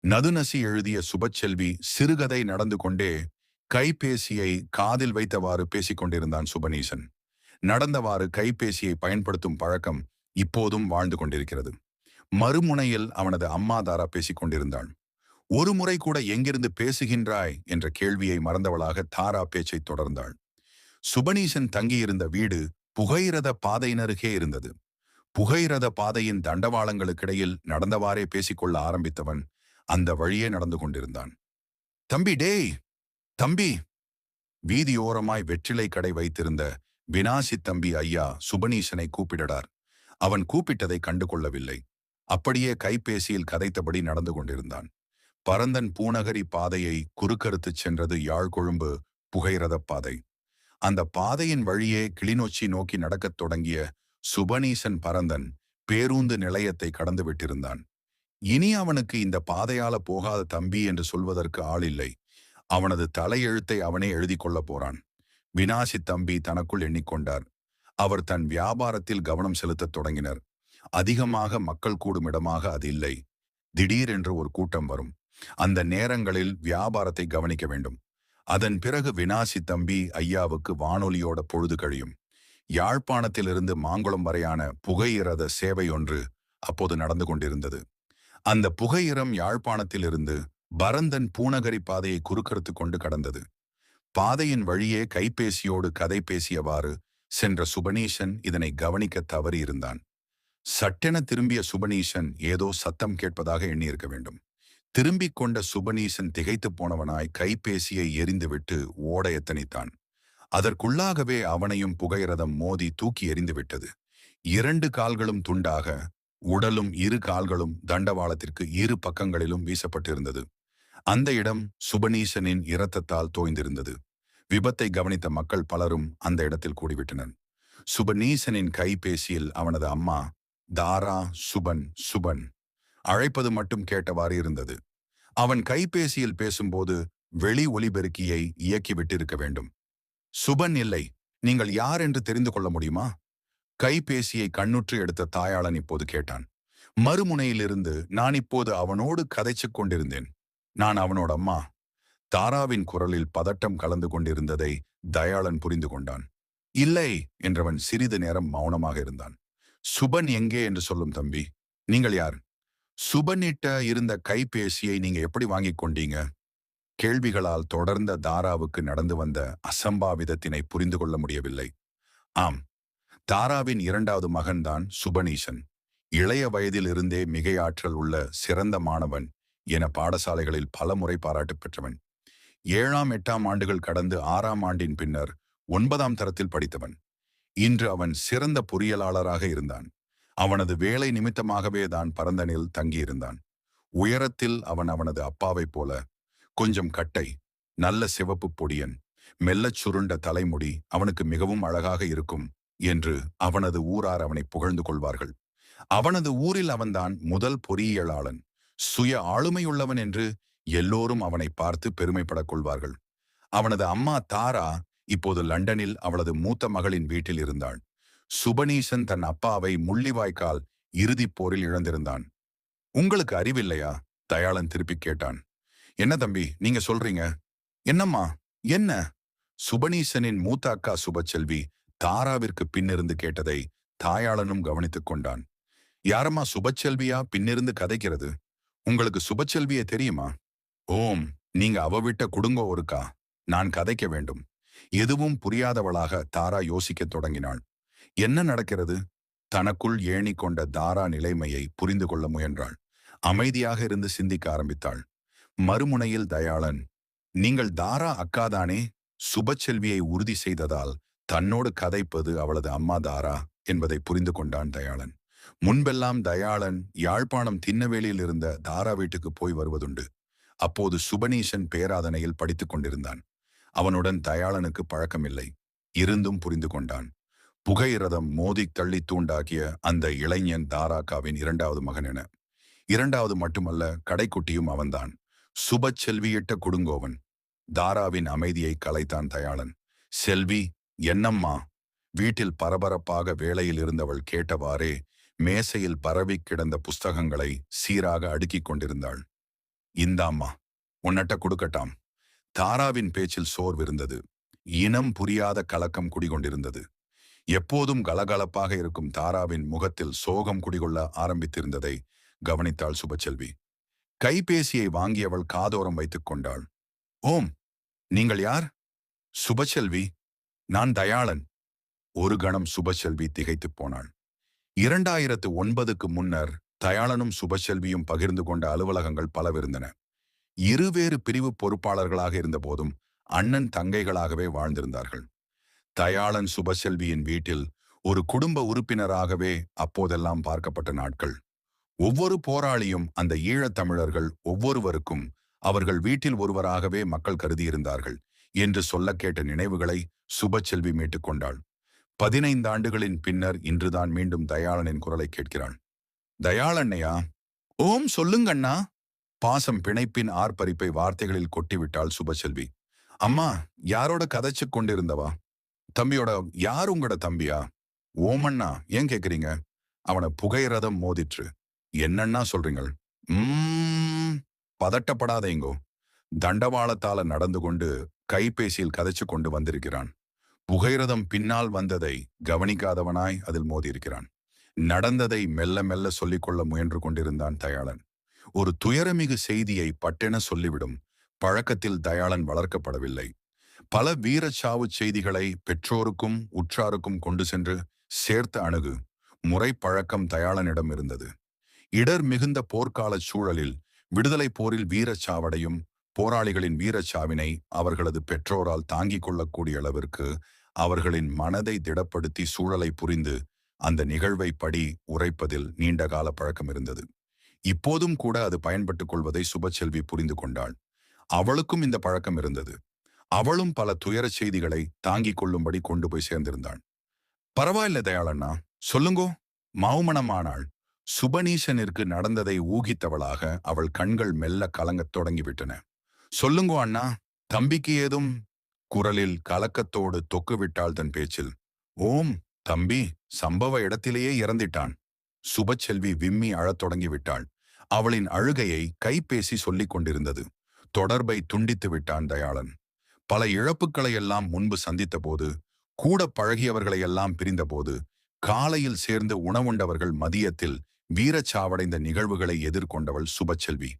நதுநசி எழுதிய சுபச்செல்வி சிறுகதை நடந்து கொண்டே கைபேசியை காதில் வைத்தவாறு பேசிக் கொண்டிருந்தான் சுபநீசன். நடந்தவாறு கைபேசியை பயன்படுத்தும் பழக்கம் இப்போதும் வாழ்ந்து கொண்டிருக்கிறது. மறுமுனையில் அவனது அம்மா தாரா பேசிக் கொண்டிருந்தாள். ஒரு முறை கூட எங்கிருந்து பேசுகின்றாய் என்ற கேள்வியை மறந்தவளாக தாரா பேச்சை தொடர்ந்தாள். சுபநீசன் தங்கியிருந்த வீடு புகையிரத பாதையினருகே இருந்தது. புகையிரத பாதையின் தண்டவாளங்களுக்கிடையில் நடந்தவாறே பேசிக்கொள்ள ஆரம்பித்தவன் அந்த வழியே நடந்து கொண்டிருந்தான். தம்பி டேய், தம்பி! வீதியோரமாய் வெற்றிலை கடை வைத்திருந்த வினாசி தம்பி ஐயா சுபநீசனை கூப்பிடடார். அவன் கூப்பிட்டதை கண்டு கொள்ளவில்லை. அப்படியே கைபேசியில் கதைத்தபடி நடந்து கொண்டிருந்தான். பரந்தன் பூநகரி பாதையை குறுக்கறுத்துச் சென்றது யாழ்கொழும்பு புகையிரத பாதை. அந்த பாதையின் வழியே கிளிநொச்சி நோக்கி நடக்கத் தொடங்கிய சுபநீசன் பரந்தன் பேருந்து நிலையத்தை கடந்து விட்டிருந்தான். இனி அவனுக்கு இந்த பாதையால போகாத தம்பி என்று சொல்வதற்கு ஆள் இல்லை. அவனது தலையெழுத்தை அவனே எழுதி கொள்ள போறான். வினாசி தம்பி தனக்குள் எண்ணிக்கொண்டார். அவர் தன் வியாபாரத்தில் கவனம் செலுத்தத் தொடங்கினர். அதிகமாக மக்கள் கூடும் இடமாக அது இல்லை. திடீரென்று ஒரு கூட்டம் வரும். அந்த நேரங்களில் வியாபாரத்தை கவனிக்க வேண்டும். அதன் பிறகு வினாசி தம்பி ஐயாவுக்கு வானொலியோட பொழுது கழியும். யாழ்ப்பாணத்திலிருந்து மாங்குளம் வரையான புகையிரத சேவை ஒன்று அப்போது நடந்து கொண்டிருந்தது. அந்த புகையிரம் யாழ்ப்பாணத்திலிருந்து பரந்தன் பூநகரி பாதையை குறுக்கறுத்து கொண்டு கடந்தது. பாதையின் வழியே கைபேசியோடு கதை பேசியவாறு சென்ற சுபநீசன் இதனை கவனிக்க தவறியிருந்தான். சட்டென திரும்பிய சுபநீசன் ஏதோ சத்தம் கேட்பதாக எண்ணியிருக்க வேண்டும். திரும்பிக் கொண்ட சுபநீசன் திகைத்து போனவனாய் கைபேசியை எரிந்துவிட்டு ஓட எத்தனித்தான். அதற்குள்ளாகவே அவனையும் புகையிரதம் மோதி தூக்கி எறிந்து விட்டது. 2 கால்களும் துண்டாக, உடலும் 2 கால்களும் தண்டவாளத்திற்கு 2 பக்கங்களிலும் வீசப்பட்டிருந்தது. அந்த இடம் சுபநீசனின் இரத்தத்தால் தோய்ந்திருந்தது. விபத்தை கவனித்த மக்கள் பலரும் அந்த இடத்தில் கூடிவிட்டனர். சுபநீசனின் கைபேசியில் அவனது அம்மா தாரா சுபன் சுபன் அழைப்பது மட்டும் கேட்டவாறு இருந்தது. அவன் கைபேசியில் பேசும்போது வெளி ஒலிபெருக்கியை இயக்கிவிட்டிருக்க வேண்டும். சுபன் இல்லை, நீங்கள் யார் என்று தெரிந்து கொள்ள முடியுமா? கைபேசியை கண்ணுற்று எடுத்த தாயாளன் இப்போது கேட்டான். மறுமுனையிலிருந்து நான் இப்போது அவனோடு கதைச்சுக் கொண்டிருந்தேன். நான் அவனோட அம்மா. தாராவின் குரலில் பதட்டம் கலந்து கொண்டிருந்ததை தயாளன் புரிந்து கொண்டான். இல்லை என்றவன் சிறிது நேரம் மௌனமாக இருந்தான். சுபன் எங்கே என்று சொல்லும் தம்பி. நீங்கள் யார்? சுபனிட்ட இருந்த கைபேசியை நீங்க எப்படி வாங்கிக் கொண்டீங்க? கேள்விகளால் தொடர்ந்த தாராவுக்கு நடந்து வந்த அசம்பாவிதத்தினை புரிந்து கொள்ள முடியவில்லை. ஆம், தாராவின் 2வது மகன்தான் சுபநீசன். இளைய வயதில் இருந்தே மிகையாற்றல் உள்ள சிறந்த மாணவன் என பாடசாலைகளில் பலமுறை பாராட்டு பெற்றவன். 7ஆம் 8ஆம் ஆண்டுகள் கடந்து 6ஆம் ஆண்டின் பின்னர் 9ஆம் தரத்தில் படித்தவன். இன்று அவன் சிறந்த பொறியியலாளராக இருந்தான். அவனது வேலை நிமித்தமாகவே தான் பரந்தனில் தங்கியிருந்தான். உயரத்தில் அவன் அவனது அப்பாவைப் போல, கொஞ்சம் கட்டை, நல்ல சிவப்பு பொடியன், மெல்லச் சுருண்ட தலைமுடி அவனுக்கு மிகவும் அழகாக இருக்கும் என்று அவனது ஊரார் அவனை புகழ்ந்து கொள்வார்கள். அவனது ஊரில் அவன்தான் முதல் பொறியியலாளன், சுய ஆளுமையுள்ளவன் என்று எல்லோரும் அவனை பார்த்து பெருமைப்படக் கொள்வார்கள். அவனது அம்மா தாரா இப்போது லண்டனில் அவளது மூத்த மகளின் வீட்டில் இருந்தாள். சுபநீசன் தன் அப்பாவை முள்ளிவாய்க்கால் இறுதிப் போரில் இழந்திருந்தான். உங்களுக்கு அறிவில்லையா? தயாளன் திருப்பி கேட்டான். என்ன தம்பி நீங்க சொல்றீங்க? என்னம்மா என்ன? சுபநீசனின் மூத்த அக்கா சுபச்செல்வி தாராவிற்கு பின்னிருந்து கேட்டதை தாயாளனும் கவனித்துக் கொண்டான். யாரம்மா சுபச்செல்வியா பின்னிருந்து கதைக்கிறது? உங்களுக்கு சுபச்செல்வியே தெரியுமா? ஓம், நீங்க அவ விட்ட குடுங்கோ ஒருக்கா. நான் கதைக்க வேண்டும். எதுவும் புரியாதவளாக தாரா யோசிக்கத் தொடங்கினாள். என்ன நடக்கிறது? தனக்குள் ஏணி கொண்ட தாரா நிலைமையை புரிந்து கொள்ள முயன்றாள். அமைதியாக இருந்து சிந்திக்க ஆரம்பித்தாள். மறுமுனையில் தயாளன், நீங்கள் தாரா அக்காதானே? சுபச்செல்வியை உறுதி செய்ததால் தன்னோடு கதைப்பது அவளது அம்மா தாரா என்பதை புரிந்து கொண்டான் தயாளன். முன்பெல்லாம் தயாளன் யாழ்ப்பாணம் திண்ணவேலியில் இருந்த தாரா வீட்டுக்கு போய் வருவதுண்டு. அப்போது சுபநீசன் பேராதனையில் படித்துக் கொண்டிருந்தான். அவனுடன் தயாளனுக்கு பழக்கமில்லை. இருந்தும் புரிந்து கொண்டான். புகையிரதம் மோதி தள்ளி தூண்டாக்கிய அந்த இளைஞன் தாராக்காவின் 2வது மகன் என. 2வது மட்டுமல்ல, கடைக்குட்டியும் அவன்தான். சுபச்செல்வியிட்ட குடுங்கோவன். தாராவின் அமைதியை கலைத்தான் தயாளன். செல்வி, என்னம்மா? வீட்டில் பரபரப்பாக வேலையில் இருந்தவள் கேட்டவாறே மேசையில் பரவி கிடந்த புஸ்தகங்களை சீராக அடுக்கிக் கொண்டிருந்தாள். இந்தாம்மா, உன்னட்ட கொடுக்கட்டாம். தாராவின் பேச்சில் சோர்விருந்தது. இனம் புரியாத கலக்கம் குடிகொண்டிருந்தது. எப்போதும் கலகலப்பாக இருக்கும் தாராவின் முகத்தில் சோகம் குடிகொள்ள ஆரம்பித்திருந்ததை கவனித்தாள் சுபச்செல்வி. கைபேசியை வாங்கியவள் காதோரம் வைத்துக் கொண்டாள். ஓம், நீங்கள் யார்? சுபச்செல்வி, நான் தயாளன். ஒரு கணம் சுபச்செல்வி திகைத்துப் போனாள். 2009க்கு முன்னர் தயாளனும் சுபச்செல்வியும் பகிர்ந்து கொண்ட அலுவலகங்கள் பலவிருந்தன. இருவேறு பிரிவு பொறுப்பாளர்களாக இருந்தபோதும் அண்ணன் தங்கைகளாகவே வாழ்ந்திருந்தார்கள். தயாளன் சுபசெல்வியின் வீட்டில் ஒரு குடும்ப உறுப்பினராகவே அப்போதெல்லாம் பார்க்கப்பட்ட நாட்கள். ஒவ்வொரு போராளியும் அந்த ஈழத் தமிழர்கள் ஒவ்வொருவருக்கும் அவர்கள் வீட்டில் ஒருவராகவே மக்கள் கருதியிருந்தார்கள் என்று சொல்ல கேட்ட நினைவுகளை சுபச்செல்வி மீட்டுக் கொண்டாள். 15 ஆண்டுகளின் பின்னர் இன்றுதான் மீண்டும் தயாளனின் குரலை கேட்கிறாள். தயாளண்ணையா? ஓம், சொல்லுங்கண்ணா. பாசம் பிணைப்பின் ஆர்ப்பரிப்பை வார்த்தைகளில் கொட்டிவிட்டாள் சுபசெல்வி. அம்மா, யாரோட கதைச்சு கொண்டிருந்தவா? தம்பியோட? யார் உங்களோட தம்பியா? ஓமண்ணா, ஏன் கேக்குறீங்க? அவனை புகையிரதம் மோதிற்று. என்னன்னா சொல்றீங்கள்? பதட்டப்படாதேங்கோ. தண்டவாளத்தால நடந்து கொண்டு கைபேசியில் கதைச்சு கொண்டு வந்திருக்கிறான். புகையிரதம் பின்னால் வந்ததை கவனிக்காதவனாய் அதில் மோதியிருக்கிறான். நடந்ததை மெல்ல மெல்ல சொல்லிக்கொள்ள முயன்று கொண்டிருந்தான் தயாளன். ஒரு துயரமிகு செய்தியை பட்டென சொல்லிவிடும் பழக்கத்தில் தயாளன் வளர்க்கப்படவில்லை. பல வீரச்சாவு செய்திகளை பெற்றோருக்கும் உற்றாருக்கும் கொண்டு சென்று சேர்த்த அணுகு முறை பழக்கம் தயாளனிடம் இருந்தது. இடர் மிகுந்த போர்க்கால சூழலில் விடுதலை போரில் வீரச்சாவடையும் போராளிகளின் வீரச்சாவினை அவர்களது பெற்றோரால் தாங்கிக் கொள்ளக்கூடிய அளவிற்கு அவர்களின் மனதை திடப்படுத்தி சூழலை புரிந்து அந்த நிகழ்வை படி உரைப்பதில் நீண்டகால பழக்கம் இருந்தது. இப்போதும் கூட அது பயன்பட்டுக் கொள்வதை சுபச்செல்வி புரிந்து கொண்டாள். அவளுக்கும் இந்த பழக்கம் இருந்தது. அவளும் பல துயர செய்திகளை தாங்கிக் கொள்ளும்படி கொண்டு போய் சேர்ந்திருந்தாள். பரவாயில்ல தயாளண்ணா, சொல்லுங்கோ. மௌமனமானாள். சுபநீசனிற்கு நடந்ததை ஊகித்தவளாக அவள் கண்கள் மெல்ல கலங்கத் தொடங்கிவிட்டன. சொல்லுங்கோ அண்ணா, தம்பிக்கு ஏதும்? குரலில் கலக்கத்தோடு தொக்குவிட்டாள் தன் பேச்சில். ஓம், தம்பி சம்பவ இடத்திலேயே இறந்திட்டான். சுபச்செல்வி விம்மி அழத் தொடங்கிவிட்டாள். அவளின் அழுகையை கைபேசி சொல்லிக் கொண்டிருந்தது. தொடர்பை துண்டித்து விட்டான் தயாளன். பல இழப்புக்களை எல்லாம் முன்பு சந்தித்த போது, கூட பழகியவர்களையெல்லாம் பிரிந்தபோது, காலையில் சேர்ந்து உணவுண்டவர்கள் மதியத்தில் வீரச்சாவடைந்த நிகழ்வுகளை எதிர்கொண்டவள் சுபச்செல்வி.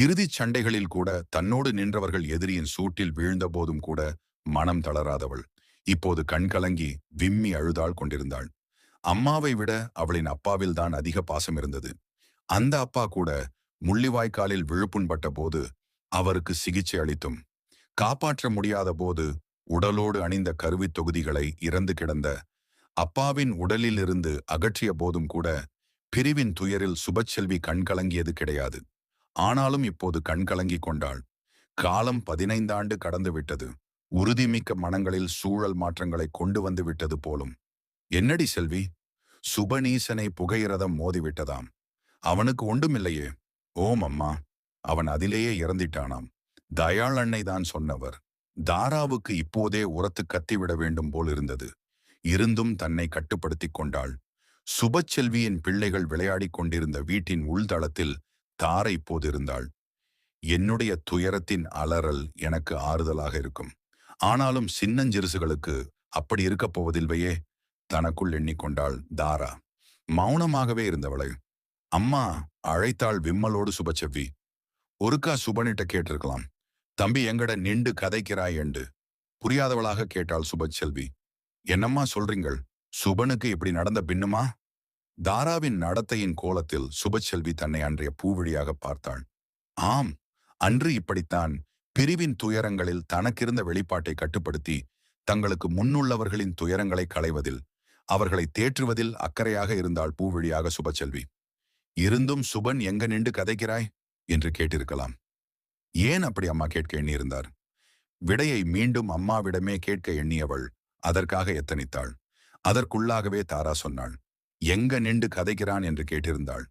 இறுதிச் சண்டைகளில் கூட தன்னோடு நின்றவர்கள் எதிரியின் சூட்டில் வீழ்ந்த போதும் கூட மனம் தளராதவள் இப்போது கண்கலங்கி விம்மி அழுதாள் கொண்டிருந்தாள். அம்மாவை விட அவளின் அப்பாவில்தான் அதிக பாசம் இருந்தது. அந்த அப்பா கூட முள்ளிவாய்க்காலில் விழுப்புண்பட்ட போது அவருக்கு சிகிச்சை அளித்தும், காப்பாற்ற முடியாத போது உடலோடு அணிந்த கருவித் தொகுதிகளை இறந்து கிடந்த அப்பாவின் உடலிலிருந்து அகற்றிய போதும் கூட பிரிவின் துயரில் சுபச்செல்வி கண்கலங்கியது கிடையாது. ஆனாலும் இப்போது கண்கலங்கி கொண்டாள். காலம் 15 ஆண்டு கடந்து விட்டது. உறுதிமிக்க மனங்களில் சூழல் மாற்றங்களை கொண்டு வந்து விட்டது போலும். என்னடி செல்வி? சுபநீசனை புகையிரதம் மோதிவிட்டதாம். அவனுக்கு ஒன்றுமில்லையே. ஓம் அம்மா, அவன் அதிலேயே இறந்திட்டானாம். தயாள் அன்னை தான் சொன்னவர். தாராவுக்கு இப்போதே உரத்து கத்திவிட வேண்டும் போல் இருந்தது. இருந்தும் தன்னை கட்டுப்படுத்திக் கொண்டாள். சுபச்செல்வியின் பிள்ளைகள் விளையாடிக் கொண்டிருந்த வீட்டின் உள்தளத்தில் தாரை இப்போது இருந்தாள். என்னுடைய துயரத்தின் அலறல் எனக்கு ஆறுதலாக இருக்கும். ஆனாலும் சின்னஞ்சிறுசுகளுக்கு அப்படி இருக்கப் போவதில்லையே, தனக்குள் எண்ணிக்கொண்டாள் தாரா. மௌனமாகவே இருந்தவளை அம்மா அழைத்தாள் விம்மலோடு சுபச்செவ்வி. ஒருக்கா சுபனிட்ட கேட்டிருக்கலாம். தம்பி எங்கட நின்று கதைக்கிறாய் என்று புரியாதவளாக கேட்டாள் சுபச்செல்வி. என்னம்மா சொல்றீங்கள்? சுபனுக்கு இப்படி நடந்த பின்னுமா? தாராவின் நடத்தையின் கோலத்தில் சுபச்செல்வி தன்னை அன்றைய பூவிழியாக பார்த்தாள். ஆம், அன்று இப்படித்தான் பிரிவின் துயரங்களில் தனக்கிருந்த வெளிப்பாட்டை கட்டுப்படுத்தி தங்களுக்கு முன்னுள்ளவர்களின் துயரங்களை களைவதில் அவர்களை தேற்றுவதில் அக்கறையாக இருந்தாள் பூவிழியாக சுபச்செல்வி. இருந்தும் சுபன் எங்க நின்று கதைக்கிறாய் என்று கேட்டிருக்கலாம். ஏன் அப்படி அம்மா கேட்க எண்ணியிருந்தார்? விடையை மீண்டும் அம்மாவிடமே கேட்க எண்ணியவள் அதற்காக எத்தனித்தாள். அதற்குள்ளாகவே தாரா சொன்னாள். எங்க நின்று கதைக்கிறான் என்று கேட்டிருந்தாள்.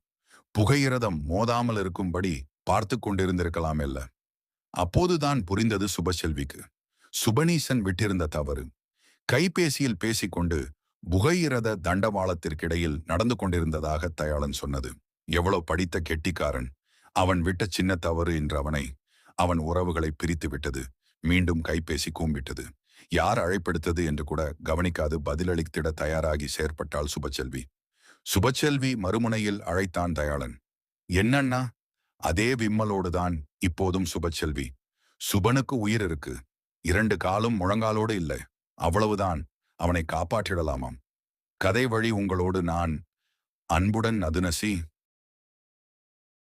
புகையிரதம் மோதாமல் இருக்கும்படி பார்த்து கொண்டிருந்திருக்கலாம் இல்ல. அப்போதுதான் புரிந்தது சுபச்செல்விக்கு சுபநீசன் விட்டிருந்த தவறு. கைபேசியில் பேசிக்கொண்டு புகையிரத தண்டவாளத்திற்கிடையில் நடந்து கொண்டிருந்ததாக தயாளன் சொன்னது. எவ்வளவு படித்த கெட்டிக்காரன்! அவன் விட்ட சின்ன தவறு என்று அவன் உறவுகளை பிரித்து விட்டது. மீண்டும் கைபேசி கூம்பிட்டது. யார் அழைப்பெடுத்தது என்று கூட கவனிக்காது பதிலளித்திட தயாராகி செயற்பட்டாள் சுபச்செல்வி. சுபச்செல்வி மறுமுனையில் அழைத்தான் தயாளன். என்னண்ணா? அதே விம்மலோடுதான் இப்போதும் சுபச்செல்வி. சுபனுக்கு உயிர் இருக்கு. 2 காலும் முழங்காலோடு இல்லை. அவ்வளவுதான். அவனை காப்பாற்றிடலாமாம். கதை வழி உங்களோடு நான் அன்புடன் அதுனசி.